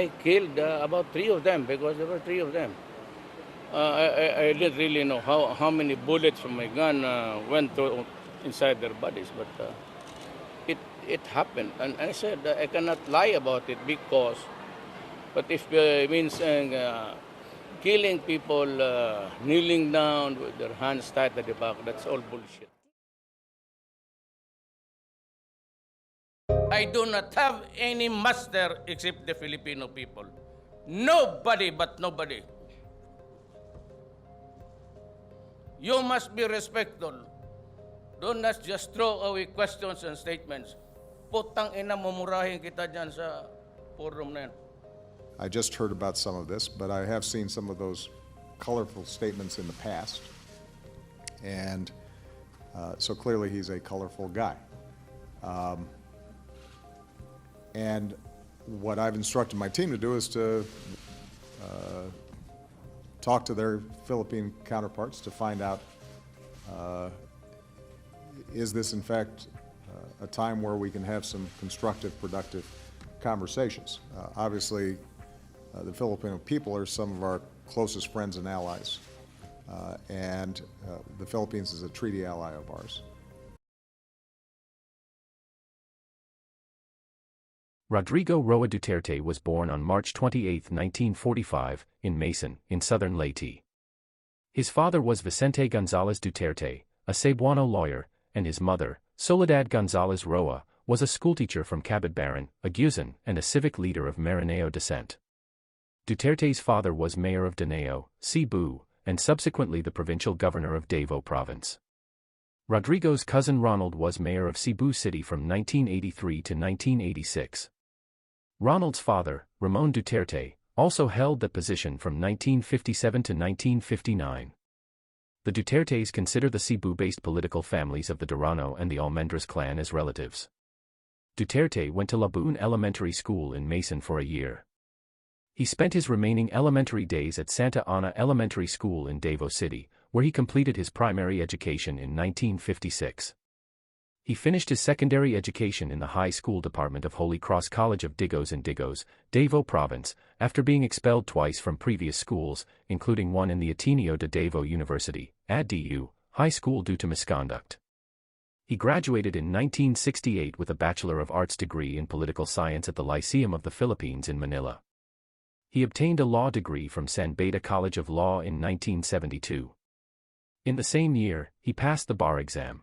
I killed about three of them because there were three of them. I didn't really know how many bullets from my gun went to inside their bodies, but it happened. And I said I cannot lie about it because, but if it means killing people kneeling down with their hands tied at the back, that's all bullshit. I do not have any master except the Filipino people. Nobody but nobody. You must be respectful. Do not just throw away questions and statements. Putang ina, mumurahin kita dyan sa forum na yan. I just heard about some of this, but I have seen some of those colorful statements in the past. And so clearly he's a colorful guy. And what I've instructed my team to do is to talk to their Philippine counterparts to find out, is this in fact a time where we can have some constructive, productive conversations? Obviously, the Filipino people are some of our closest friends and allies, and the Philippines is a treaty ally of ours. Rodrigo Roa Duterte was born on March 28, 1945, in Mason, in southern Leyte. His father was Vicente Gonzalez Duterte, a Cebuano lawyer, and his mother, Soledad Gonzalez Roa, was a schoolteacher from Cabadbaran, Agusan, and a civic leader of Maranao descent. Duterte's father was mayor of Danao, Cebu, and subsequently the provincial governor of Davao Province. Rodrigo's cousin Ronald was mayor of Cebu City from 1983 to 1986. Ronald's father, Ramon Duterte, also held that position from 1957 to 1959. The Dutertes consider the Cebu-based political families of the Durano and the Almendras clan as relatives. Duterte went to Labuan Elementary School in Mason for a year. He spent his remaining elementary days at Santa Ana Elementary School in Davao City, where he completed his primary education in 1956. He finished his secondary education in the high school department of Holy Cross College of Digos in Digos, Davao Province, after being expelled twice from previous schools, including one in the Ateneo de Davao University, ADU, high school due to misconduct. He graduated in 1968 with a Bachelor of Arts degree in Political Science at the Lyceum of the Philippines in Manila. He obtained a law degree from San Beda College of Law in 1972. In the same year, he passed the bar exam.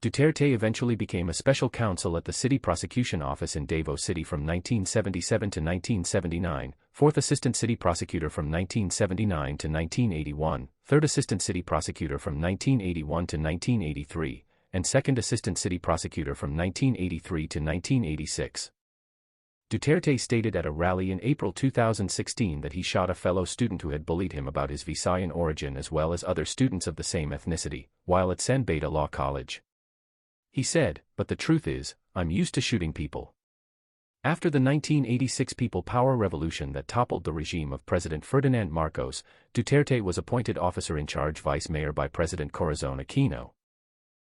Duterte eventually became a special counsel at the City Prosecution Office in Davao City from 1977 to 1979, 4th Assistant City Prosecutor from 1979 to 1981, 3rd Assistant City Prosecutor from 1981 to 1983, and 2nd Assistant City Prosecutor from 1983 to 1986. Duterte stated at a rally in April 2016 that he shot a fellow student who had bullied him about his Visayan origin as well as other students of the same ethnicity, while at San Beda Law College. He said, "But the truth is, I'm used to shooting people." After the 1986 People Power Revolution that toppled the regime of President Ferdinand Marcos, Duterte was appointed officer-in-charge vice mayor by President Corazon Aquino.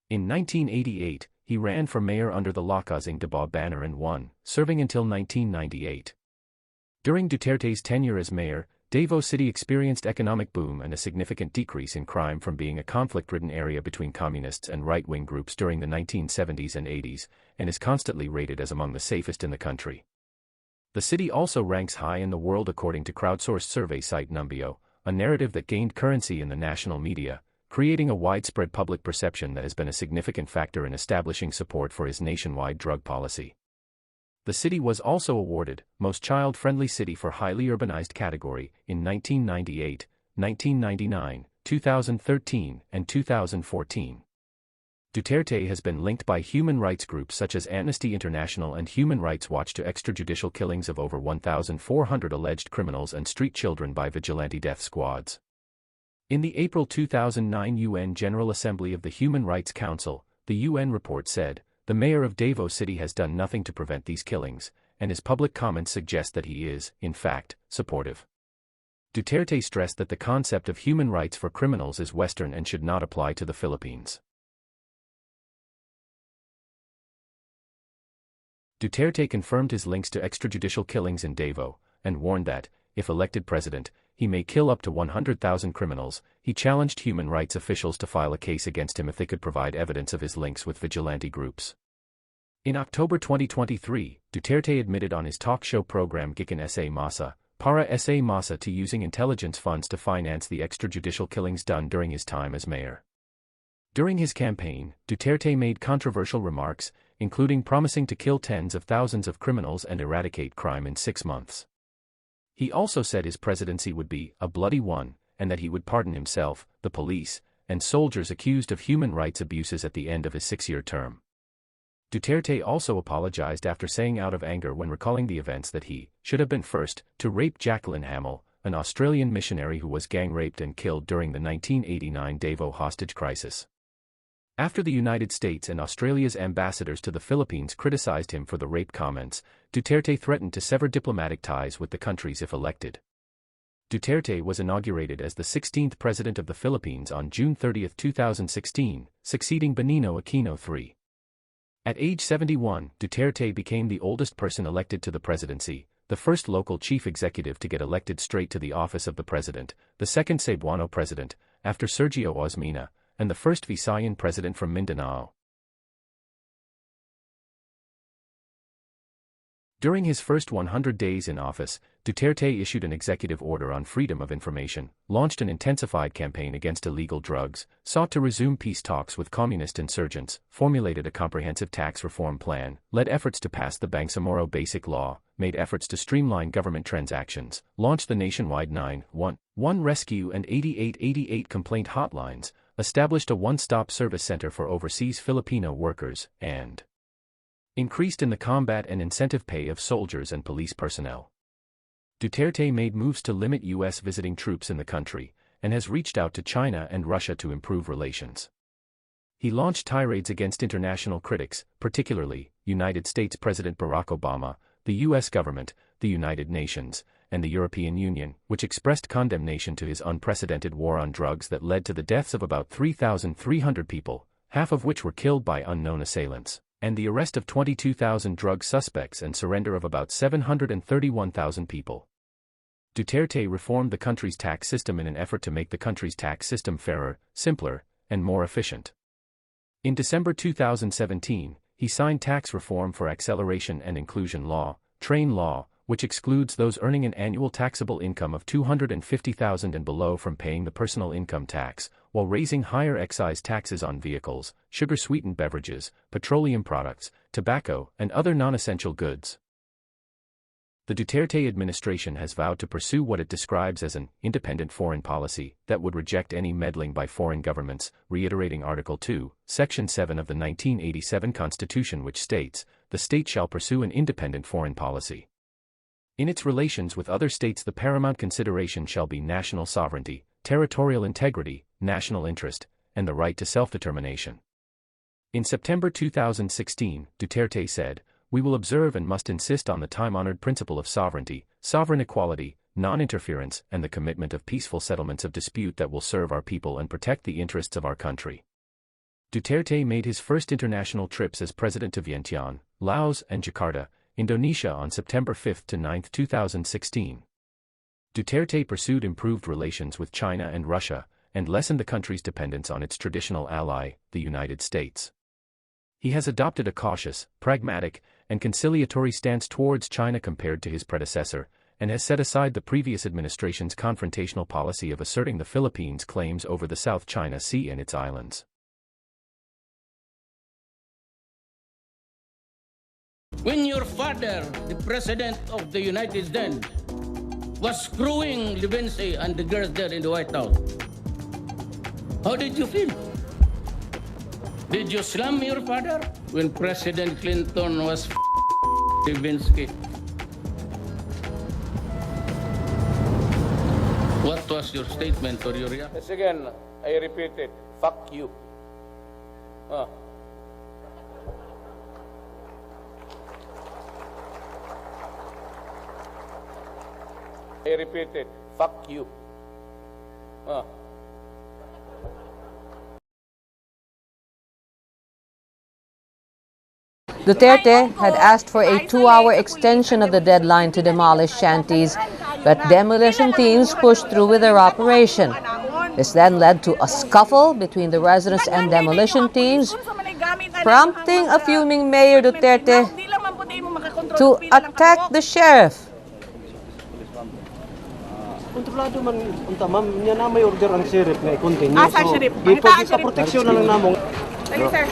In 1988, he ran for mayor under the Lakas de Ba banner and won, serving until 1998. During Duterte's tenure as mayor, Davao City experienced economic boom and a significant decrease in crime from being a conflict-ridden area between communists and right-wing groups during the 1970s and 80s, and is constantly rated as among the safest in the country. The city also ranks high in the world according to crowdsourced survey site Numbeo, a narrative that gained currency in the national media, creating a widespread public perception that has been a significant factor in establishing support for his nationwide drug policy. The city was also awarded Most Child-Friendly City for Highly Urbanized category in 1998, 1999, 2013, and 2014. Duterte has been linked by human rights groups such as Amnesty International and Human Rights Watch to extrajudicial killings of over 1,400 alleged criminals and street children by vigilante death squads. In the April 2009 UN General Assembly of the Human Rights Council, the UN report said, "The mayor of Davao City has done nothing to prevent these killings, and his public comments suggest that he is, in fact, supportive." Duterte stressed that the concept of human rights for criminals is Western and should not apply to the Philippines. Duterte confirmed his links to extrajudicial killings in Davao, and warned that, if elected president, he may kill up to 100,000 criminals. He challenged human rights officials to file a case against him if they could provide evidence of his links with vigilante groups. In October 2023, Duterte admitted on his talk show program Gikan Sa Masa, Para Sa Masa to using intelligence funds to finance the extrajudicial killings done during his time as mayor. During his campaign, Duterte made controversial remarks, including promising to kill tens of thousands of criminals and eradicate crime in 6 months. He also said his presidency would be a bloody one, and that he would pardon himself, the police, and soldiers accused of human rights abuses at the end of his 6-year term. Duterte also apologized after saying out of anger when recalling the events that he should have been first to rape Jacqueline Hamill, an Australian missionary who was gang-raped and killed during the 1989 Davao hostage crisis. After the United States and Australia's ambassadors to the Philippines criticized him for the rape comments, Duterte threatened to sever diplomatic ties with the countries if elected. Duterte was inaugurated as the 16th president of the Philippines on June 30, 2016, succeeding Benigno Aquino III. At age 71, Duterte became the oldest person elected to the presidency, the first local chief executive to get elected straight to the office of the president, the second Cebuano president, after Sergio Osmeña, and the first Visayan president from Mindanao. During his first 100 days in office, Duterte issued an executive order on freedom of information, launched an intensified campaign against illegal drugs, sought to resume peace talks with communist insurgents, formulated a comprehensive tax reform plan, led efforts to pass the Bangsamoro Basic Law, made efforts to streamline government transactions, launched the nationwide 911 rescue and 8888 complaint hotlines, established a one-stop service center for overseas Filipino workers, and increased in the combat and incentive pay of soldiers and police personnel. Duterte made moves to limit U.S. visiting troops in the country, and has reached out to China and Russia to improve relations. He launched tirades against international critics, particularly United States President Barack Obama, the U.S. government, the United Nations, and the European Union, which expressed condemnation to his unprecedented war on drugs that led to the deaths of about 3,300 people, half of which were killed by unknown assailants, and the arrest of 22,000 drug suspects and surrender of about 731,000 people. Duterte reformed the country's tax system in an effort to make the country's tax system fairer, simpler, and more efficient. In December 2017, he signed Tax Reform for Acceleration and Inclusion Law, TRAIN Law, which excludes those earning an annual taxable income of $250,000 and below from paying the personal income tax, while raising higher excise taxes on vehicles, sugar-sweetened beverages, petroleum products, tobacco, and other non-essential goods. The Duterte administration has vowed to pursue what it describes as an independent foreign policy that would reject any meddling by foreign governments, reiterating Article 2, Section 7 of the 1987 Constitution, which states, "The state shall pursue an independent foreign policy. In its relations with other states, the paramount consideration shall be national sovereignty, territorial integrity, national interest, and the right to self-determination." In September 2016, Duterte said, "We will observe and must insist on the time-honored principle of sovereignty, sovereign equality, non-interference, and the commitment of peaceful settlements of dispute that will serve our people and protect the interests of our country." Duterte made his first international trips as president to Vientiane, Laos, and Jakarta, Indonesia on September 5 to 9, 2016. Duterte pursued improved relations with China and Russia, and lessened the country's dependence on its traditional ally, the United States. He has adopted a cautious, pragmatic, and conciliatory stance towards China compared to his predecessor, and has set aside the previous administration's confrontational policy of asserting the Philippines' claims over the South China Sea and its islands. When your father, the President of the United States, was screwing Levinsky and the girls there in the White House, how did you feel? Did you slam your father? When President Clinton was Levinsky, what was your statement or your reaction? Yes, again, I repeat it, fuck you. I repeat it, fuck you. Duterte had asked for a 2-hour extension of the deadline to demolish shanties, but demolition teams pushed through with their operation. This then led to a scuffle between the residents and demolition teams, prompting a fuming Mayor Duterte to attack the sheriff. Kontrolado man unta ma'am, niya na may order ang sheriff na i-continue. Asa sheriff? Makita sheriff. Proteksyon na lang namong. Dali sir.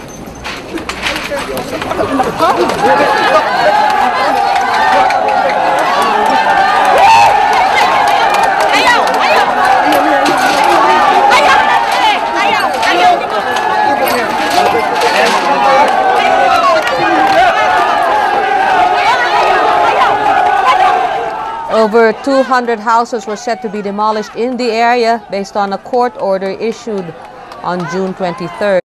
Over 200 houses were set to be demolished in the area based on a court order issued on June 23rd.